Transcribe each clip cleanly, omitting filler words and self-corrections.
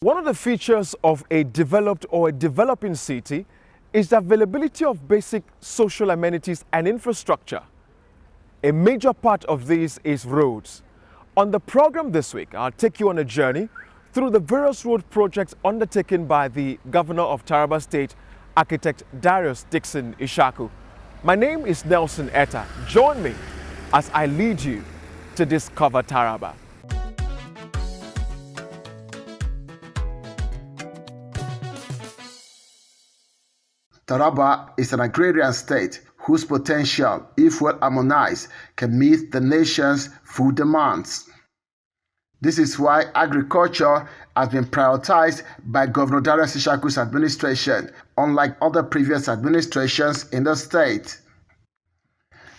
One of the features of a developed or a developing city is the availability of basic social amenities and infrastructure. A major part of this is roads. On the program this week, I'll take you on a journey through the various road projects undertaken by the Governor of Taraba State, Architect Darius Dickson Ishaku. My name is Nelson Etta. Join me as I lead you to discover Taraba. Taraba is an agrarian state whose potential, if well harmonized, can meet the nation's food demands. This is why agriculture has been prioritized by Governor Darius Ishaku's administration, unlike other previous administrations in the state.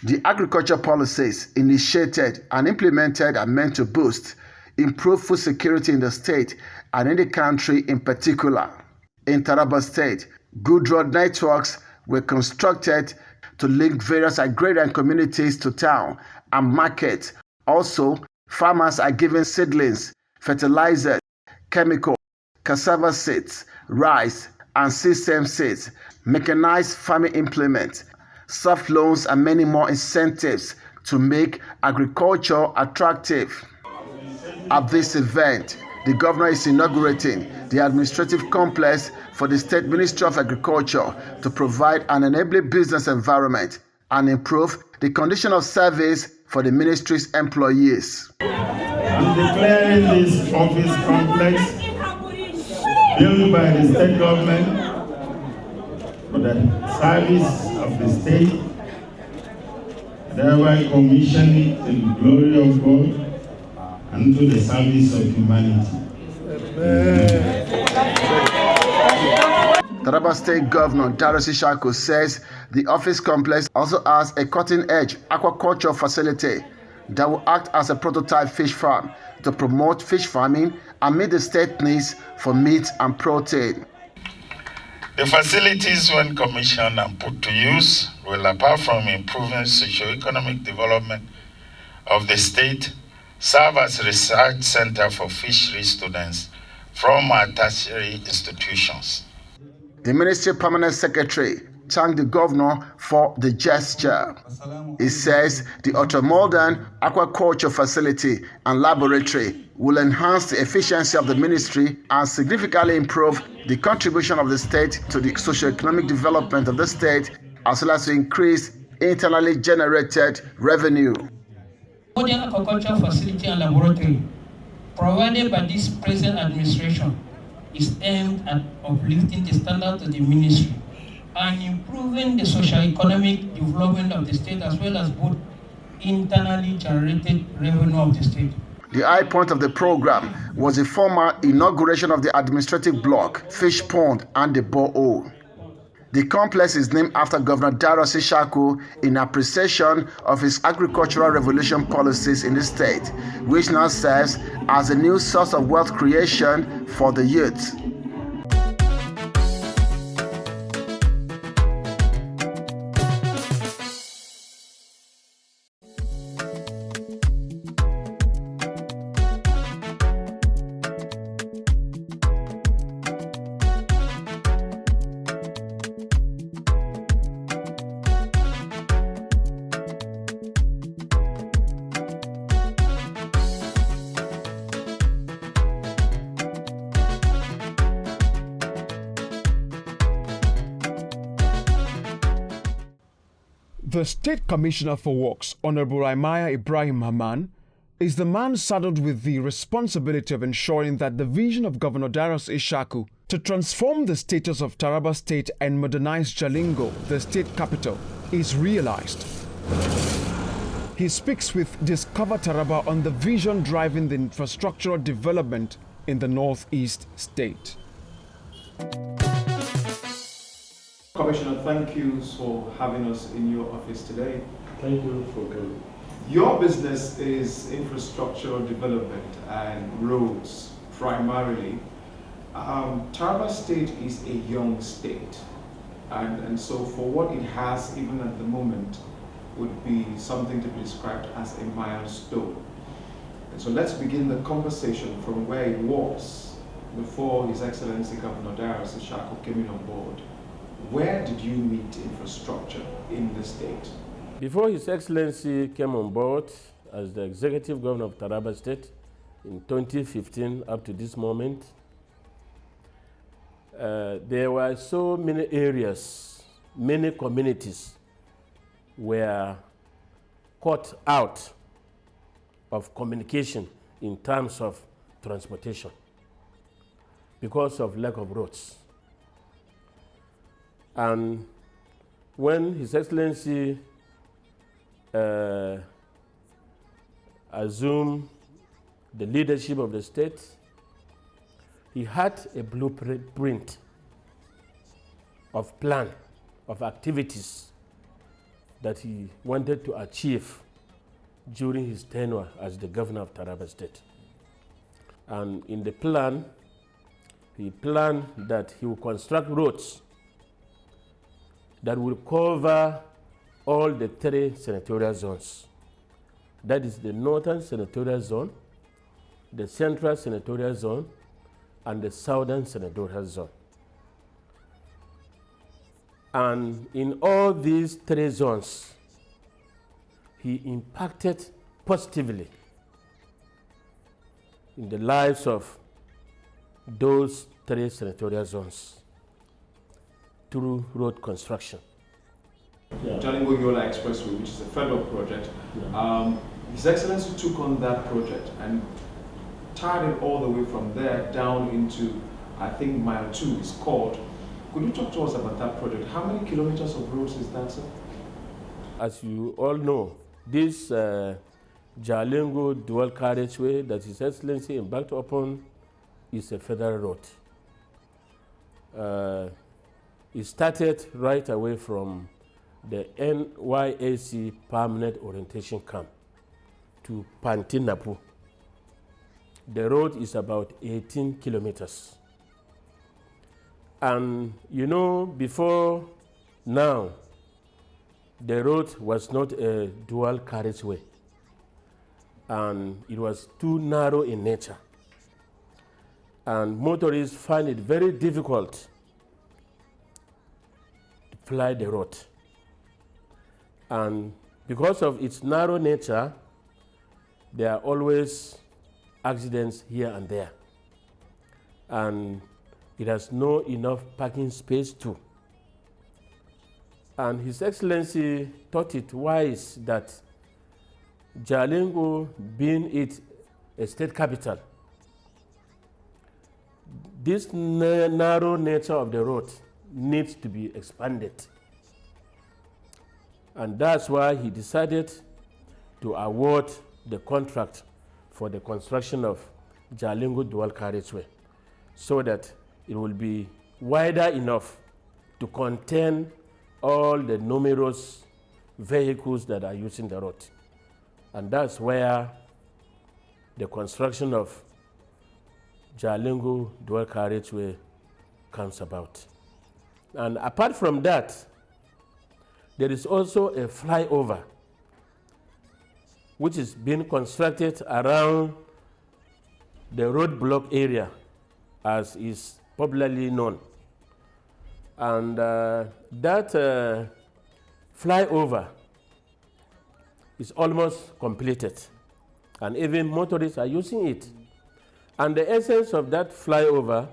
The agriculture policies initiated and implemented are meant to boost, improve food security in the state and in the country in particular. In Taraba State, good road networks were constructed to link various agrarian communities to town and markets. Also, farmers are given seedlings, fertilizers, chemicals, cassava seeds, rice and system seeds, mechanized farming implements, soft loans and many more incentives to make agriculture attractive. At this event, the governor is inaugurating the administrative complex for the State Ministry of Agriculture to provide an enabling business environment and improve the condition of service for the ministry's employees. I'm declaring this office complex built by the state government for the service of the state, thereby commissioning it to the glory of God and to the service of humanity. Taraba State Governor Darius Ishaku says the office complex also has a cutting-edge aquaculture facility that will act as a prototype fish farm to promote fish farming and meet the state needs for meat and protein. The facilities, when commissioned and put to use, will, apart from improving socio-economic development of the state, serve as a research center for fishery students from our tertiary institutions. The Ministry Permanent Secretary thanked the governor for the gesture. He says the ultra-modern aquaculture facility and laboratory will enhance the efficiency of the ministry and significantly improve the contribution of the state to the socio-economic development of the state, as well as to increase internally generated revenue. Modern aquaculture facility and laboratory provided by this present administration is aimed at uplifting the standard of the ministry and improving the socio-economic development of the state, as well as both internally generated revenue of the state. The high point of the program was the formal inauguration of the administrative block, fish pond and the borehole. The complex is named after Governor Darius Ishaku in appreciation of his agricultural revolution policies in the state, which now serves as a new source of wealth creation for the youth. The State Commissioner for Works, Honorable Imaya Ibrahim Haman, is the man saddled with the responsibility of ensuring that the vision of Governor Darius Ishaku to transform the status of Taraba State and modernize Jalingo, the state capital, is realized. He speaks with Discover Taraba on the vision driving the infrastructural development in the northeast state. Commissioner, thank you for having us in your office today. Thank you for coming. Your business is infrastructural development and roads primarily. Taraba State is a young state, and so for what it has even at the moment would be something to be described as a milestone. And so let's begin the conversation from where it was before His Excellency Governor Darius Ishaku came in on board, where did you meet infrastructure in the state? Before His Excellency came on board as the Executive Governor of Taraba State in 2015 up to this moment, there were so many areas, many communities were cut out of communication in terms of transportation because of lack of roads. And when His Excellency assumed the leadership of the state, he had a blueprint of plan, of activities that he wanted to achieve during his tenure as the governor of Taraba State. And in the plan, he planned that he will construct roads that will cover all the 3 senatorial zones. That is the northern senatorial zone, the central senatorial zone, and the southern senatorial zone. And in all these 3 zones, he impacted positively in the lives of those 3 senatorial zones through road construction. Jalingo-Yola Expressway, which is a federal project, His Excellency took on that project and tied it all the way from there down into, I think, Mile 2 is called. Could you talk to us about that project? How many kilometers of roads is that, sir? As you all know, this Jalingo dual carriageway that His Excellency embarked upon is a federal road. It started right away from the NYAC Permanent Orientation Camp to Pantinapu. The road is about 18 kilometers. And you know, before now, the road was not a dual carriageway, and it was too narrow in nature. And motorists find it very difficult to fly the road. And because of its narrow nature, there are always accidents here and there. And it has no enough parking space too. And His Excellency thought it wise that Jalingo, being it a state capital, this narrow nature of the road needs to be expanded. And that's why he decided to award the contract for the construction of Jalingo dual carriageway so that it will be wider enough to contain all the numerous vehicles that are using the road. And that's where the construction of Jalingo dual carriageway comes about. And apart from that, there is also a flyover which is being constructed around the roadblock area, as is popularly known. And that flyover is almost completed, and even motorists are using it. And the essence of that flyover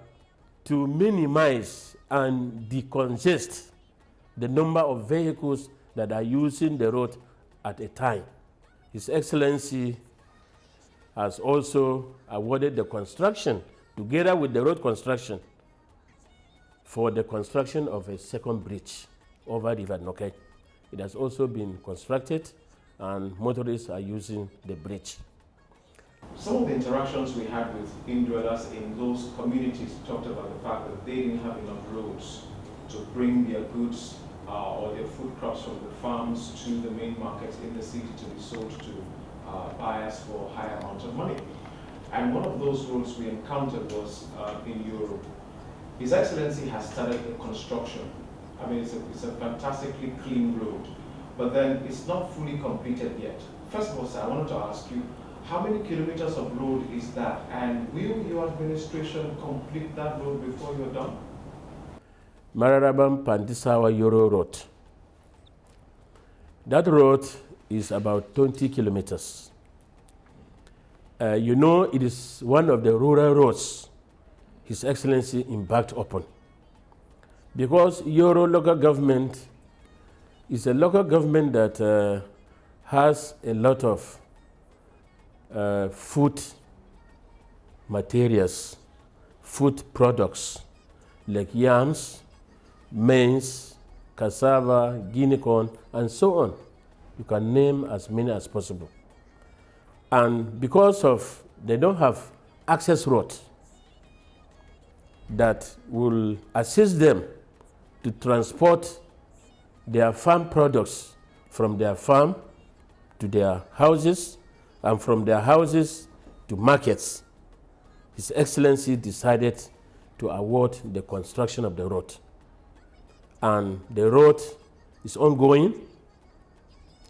to minimize and decongest the number of vehicles that are using the road at a time. His Excellency has also awarded the construction, together with the road construction, for the construction of a second bridge over River Nokai. It has also been constructed, and motorists are using the bridge. Some of the interactions we had with indwellers in those communities talked about the fact that they didn't have enough roads to bring their goods or their food crops from the farms to the main markets in the city to be sold to buyers for higher amounts of money. And one of those roads we encountered was in Europe. His Excellency has started the construction. I mean, it's a fantastically clean road, but then it's not fully completed yet. First of all, sir, I wanted to ask you, How many kilometers of road is that? And will your administration complete that road before you're done? Mararabam Pandisawa Yoro Road. That road is about 20 kilometers. You know, it is one of the rural roads His Excellency embarked upon. Because Yoro local government is a local government that has a lot of food materials, food products like yams, maize, cassava, guinea corn, and so on. You can name as many as possible. And because of they don't have access road that will assist them to transport their farm products from their farm to their houses and from their houses to markets, His Excellency decided to award the construction of the road. And the road is ongoing.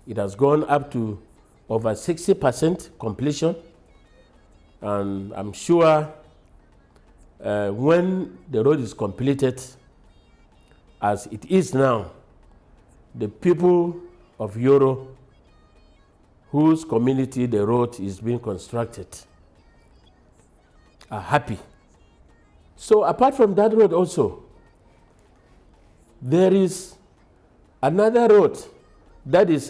It has gone up to over 60% completion. And I'm sure when the road is completed, as it is now, the people of Yoro, whose community the road is being constructed, are happy. So apart from that road also, there is another road that is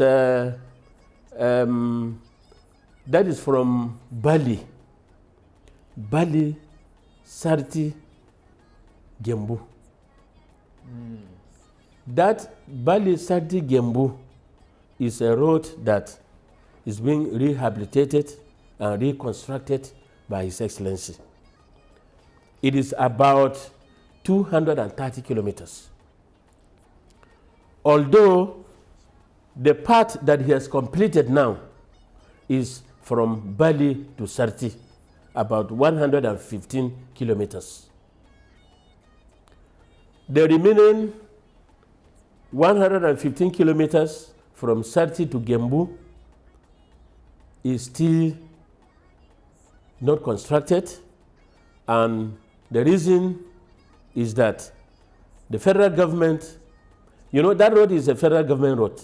from Bali, Sarti, Gembu. That Bali Sarti Gembu is a road that is being rehabilitated and reconstructed by His Excellency. It is about 230 kilometers. Although the part that he has completed now is from Bali to Sarti, about 115 kilometers. The remaining 115 kilometers from Sarti to Gembu is still not constructed, and the reason is that the federal government, you know, that road is a federal government road.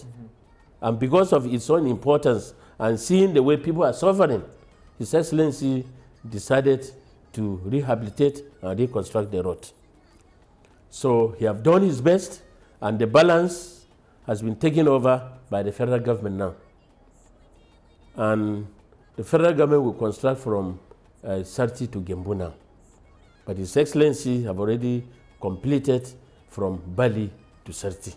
And because of its own importance and seeing the way people are suffering, His Excellency decided to rehabilitate and reconstruct the road. So he has done his best, and the balance has been taken over by the federal government now. And the federal government will construct from Sarti to Gembu now. But His Excellency have already completed from Bali to Sarti,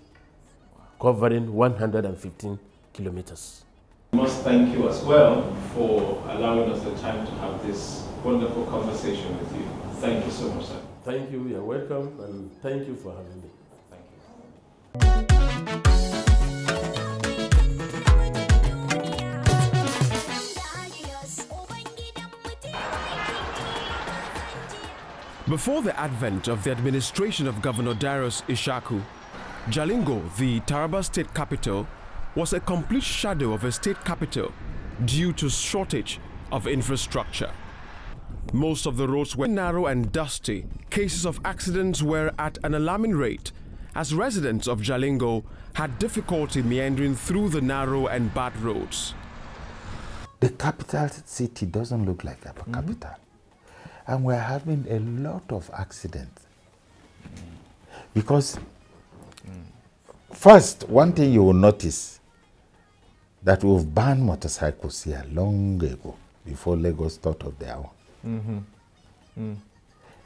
covering 115 kilometers. I must thank you as well for allowing us the time to have this wonderful conversation with you. Thank you so much, sir. Thank you, you're welcome, and thank you for having me. Thank you. Before the advent of the administration of Governor Darius Ishaku, Jalingo, the Taraba state capital, was a complete shadow of a state capital due to shortage of infrastructure. Most of the roads were narrow and dusty. Cases of accidents were at an alarming rate, as residents of Jalingo had difficulty meandering through the narrow and bad roads. The capital city doesn't look like a capital. And we're having a lot of accidents. Because first, one thing you will notice, that we've banned motorcycles here long ago, before Lagos thought of their own.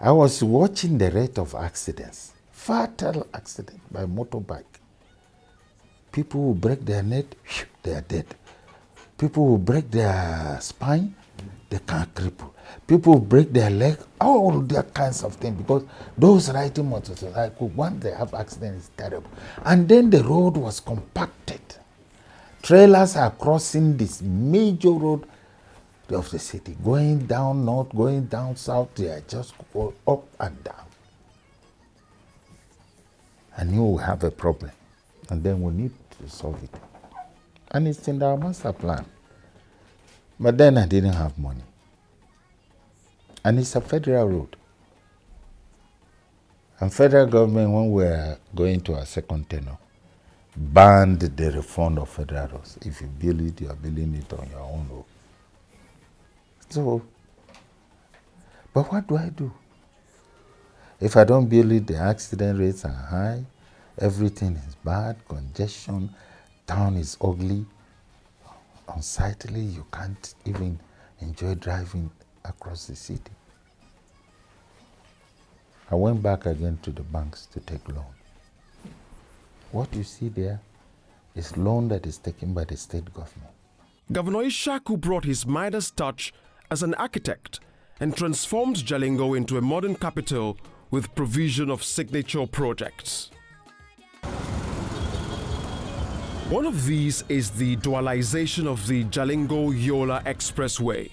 I was watching the rate of accidents, fatal accident by motorbike. People who break their neck, they are dead. People who break their spine, they can't cripple. People who break their leg, all that kinds of things, because those riding motorcycles, once they have accidents, it's terrible. And then the road was compacted. Trailers are crossing this major road of the city, going down north, going down south, they are just going up and down. And you will have a problem, and then we need to solve it. And it's in our master plan. But then I didn't have money. And it's a federal road. And federal government, when we were going to our second tenure, banned the refund of federal roads. If you build it, you are building it on your own road. So, but what do I do? If I don't build it, the accident rates are high, everything is bad, congestion, town is ugly, unsightly, you can't even enjoy driving across the city. I went back again to the banks to take loan. What you see there is loan that is taken by the state government. Governor Ishaku brought his Midas touch as an architect and transformed Jalingo into a modern capital with provision of signature projects. One of these is the dualization of the Jalingo-Yola Expressway.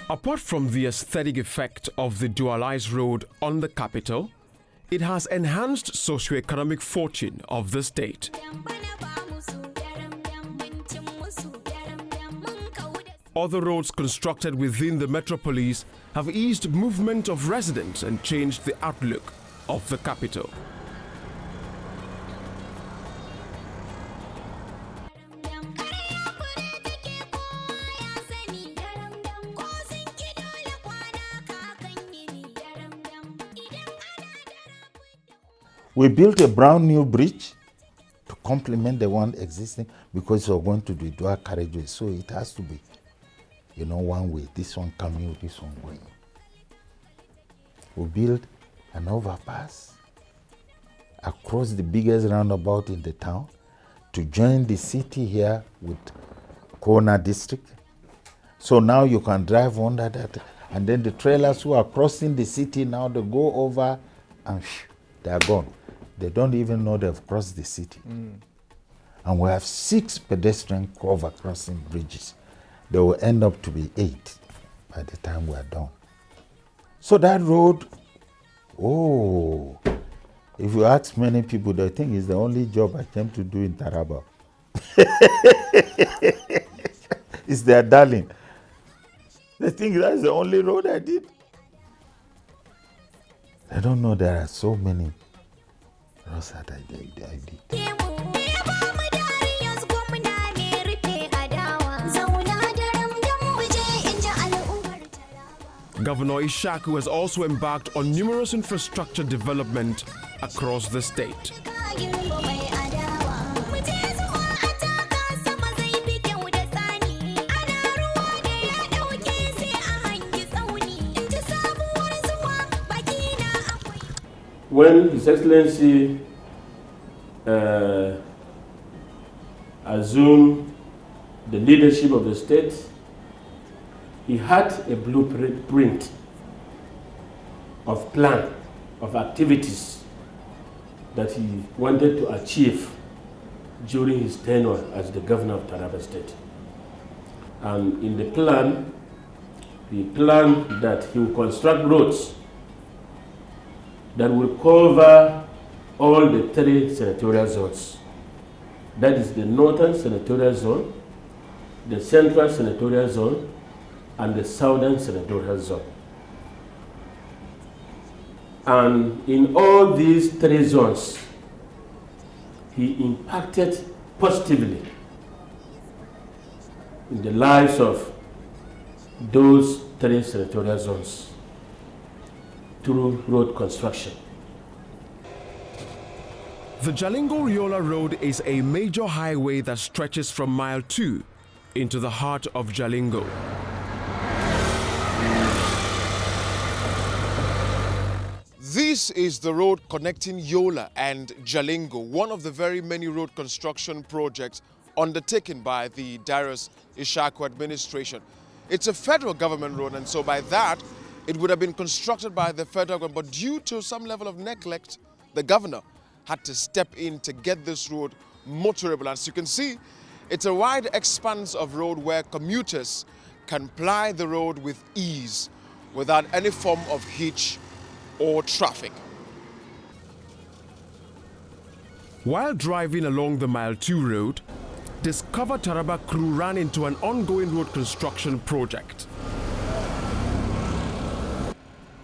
Apart from the aesthetic effect of the dualized road on the capital, it has enhanced socio-economic fortune of the state. Other roads constructed within the metropolis have eased movement of residents and changed the outlook of the capital. We built a brand new bridge to complement the one existing because we're going to do dual carriageway, so it has to be, one way, this one coming, this one going. We built an overpass across the biggest roundabout in the town to join the city here with Kona district. So now you can drive under that, and then the trailers who are crossing the city now, they go over and they are gone. They don't even know they've crossed the city. And we have 6 pedestrian cover crossing bridges. There will end up to be 8 by the time we are done. So that road, if you ask many people, they think it's the only job I came to do in Taraba. It's their darling. They think that's the only road I did. They don't know there are so many roads that I did. Governor Ishaku has also embarked on numerous infrastructure development across the state. When His Excellency assumed the leadership of the state, he had a blueprint of plan of activities that he wanted to achieve during his tenure as the governor of Taraba State. And in the plan, he planned that he will construct roads that will cover all the 3 senatorial zones. That is the northern senatorial zone, the central senatorial zone, and the southern senatorial zone. And in all these 3 zones, he impacted positively in the lives of those 3 senatorial zones through road construction. The Jalingo-Yola Road is a major highway that stretches from Mile 2 into the heart of Jalingo. This is the road connecting Yola and Jalingo, one of the very many road construction projects undertaken by the Darius Ishaku administration. It's a federal government road, and so by that, it would have been constructed by the federal government, but due to some level of neglect, the governor had to step in to get this road motorable. As you can see, it's a wide expanse of road where commuters can ply the road with ease without any form of hitch or traffic. While driving along the Mile 2 road, Discover Taraba crew ran into an ongoing road construction project.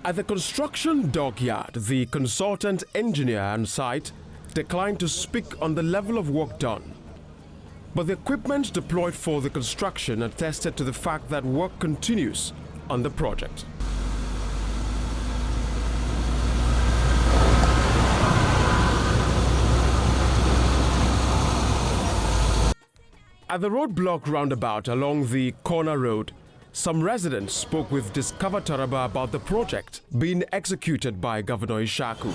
At the construction dockyard, the consultant engineer on site declined to speak on the level of work done. But the equipment deployed for the construction attested to the fact that work continues on the project. At the roadblock roundabout along the corner road, some residents spoke with Discover Taraba about the project being executed by Governor Ishaku.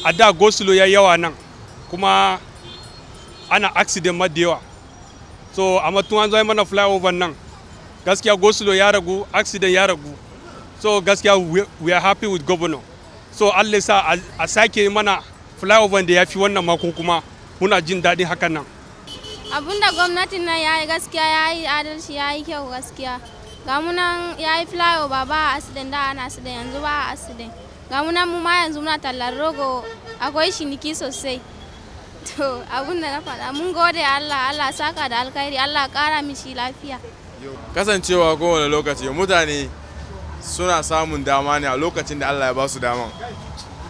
Ada gosulo ya yawa nan kuma ana accident ma da yawa. So amma tun an zo mana flyover nan gaskiya gosulo ya ragu, accident ya ragu. So gaskiya we are happy with governor. So Allah sa a sake mana flyover da ya fi wannan mako kuma muna jin daɗin hakan nan. Abunda gwamnatin nan yayi gaskiya yayi adalci yayi kyau gaskiya. Ga mu nan yayi flyover ba accident da ana accident yanzu ba accident. Ga mu nan mu ma yanzu muna tallar rogo akwai shiniki sosai. To abunda na faɗa mun gode Allah, Allah saka da alkhairi, Allah ƙara mishi lafiya. Kasancewa kowane lokaci mutane suna samun dama ne a lokacin da Allah ya ba su dama.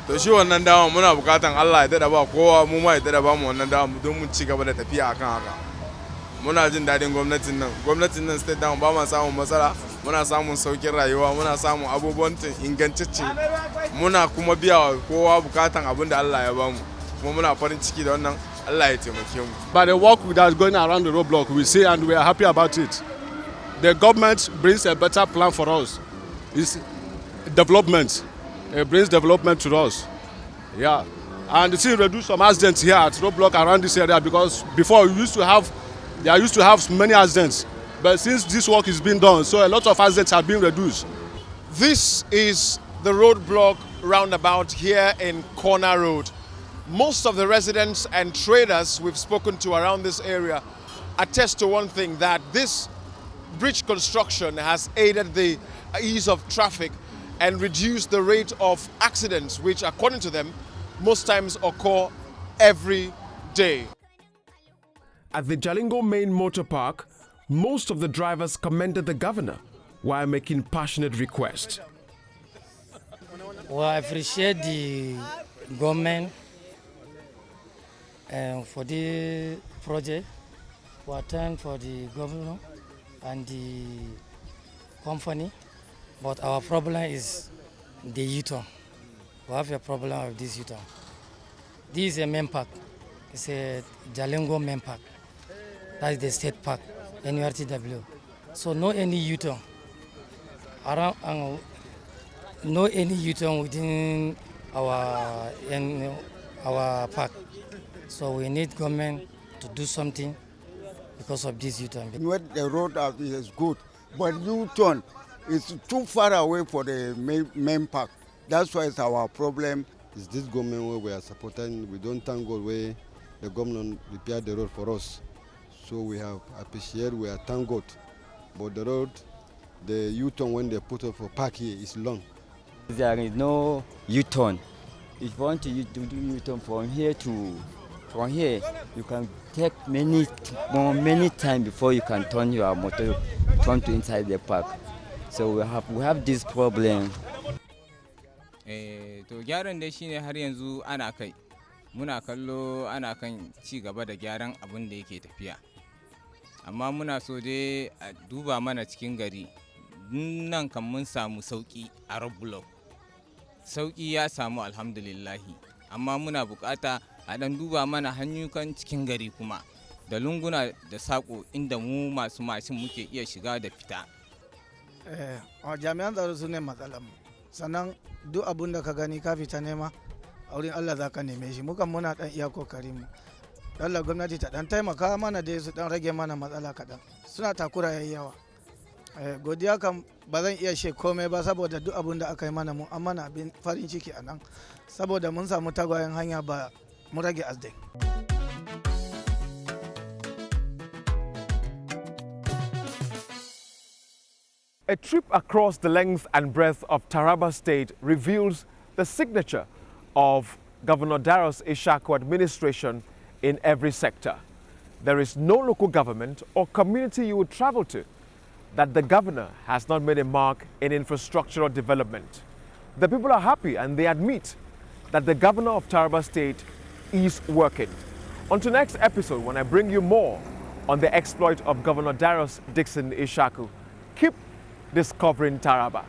To shi wannan dama muna bukatan Allah ya dada ba kowa mu ma ya dada ba mu wannan dama don mu ci gaba da tafiya akan haka. Muna jin daɗin gwamnatin nan state down ba ma samun matsala, muna samun saukin rayuwa, muna samun abubuwan ingantacce, muna kuma biya kowa bukatan abin da Allah ya ba mu. Kuma muna farin ciki da wannan Allah ya taimake mu. But the work that's going around the roadblock we see and we are happy about it. The government brings a better plan for us. It's development. It brings development to us. Yeah. And see, reduce some accidents here at roadblock around this area because before there used to have many accidents. But since this work is being done, so a lot of accidents have been reduced. This is the roadblock roundabout here in Corner Road. Most of the residents and traders we've spoken to around this area attest to one thing, that this bridge construction has aided the ease of traffic and reduced the rate of accidents, which according to them, most times occur every day. At the Jalingo main motor park, most of the drivers commended the governor while making passionate requests. Well, I appreciate the government for the project, for the governor and the company. But our problem is the U-turn. We have a problem with this U-turn. This is a main park. It's a Jalingo main park. That's the state park, NURTW. So no any U-turn around, no any U-turn within our park. So we need government to do something because of this U-turn. The road is good, but U-turn is too far away for the main park. That's why it's our problem. It's this government where we are supporting. We don't thank God where the government repaired the road for us. So we have appreciated, we are thank God. But the road, the U-turn when they put up for park here is long. There is no U-turn. If you want to do U-turn from here, you can take many time before you can turn your motor to inside the park. So we have this problem. To gyaran dai shine har yanzu ana kai. Muna kallo ana kan ci gaba da gyaran abin da yake tafiya. Amma muna so dai a duba mana cikin gari. Nan kan mun samu sauki a roadblock. Sauki ya samu alhamdulillahi. Amma muna bukata a dan duba mana hanyukan cikin gari kuma da lunguna da sako inda mu masu mashin muke iya shiga da fita. Jami'an tsaro su ne matsalar mu. Sannan duk abun da ka gani ka fita nema a wurin Allah za ka neme shi. Mukan muna dan iya kokarin mu. Allah gwamnati ta dan taimaka mana da su dan rage mana matsala kadan. Suna takura yayi yawa. Godiya kan ba zan iya she komai ba saboda duk abun da aka yi mana mu an mana abin farin ciki a nan saboda mun samu tagwayen hanya ba mu rage azde. A trip across the length and breadth of Taraba State reveals the signature of Governor Darius Ishaku administration in every sector. There is no local government or community you would travel to that the governor has not made a mark in infrastructural development. The people are happy and they admit that the governor of Taraba State is working. On to next episode, when I bring you more on the exploit of Governor Darius Dickson Ishaku. Keep discovering Taraba.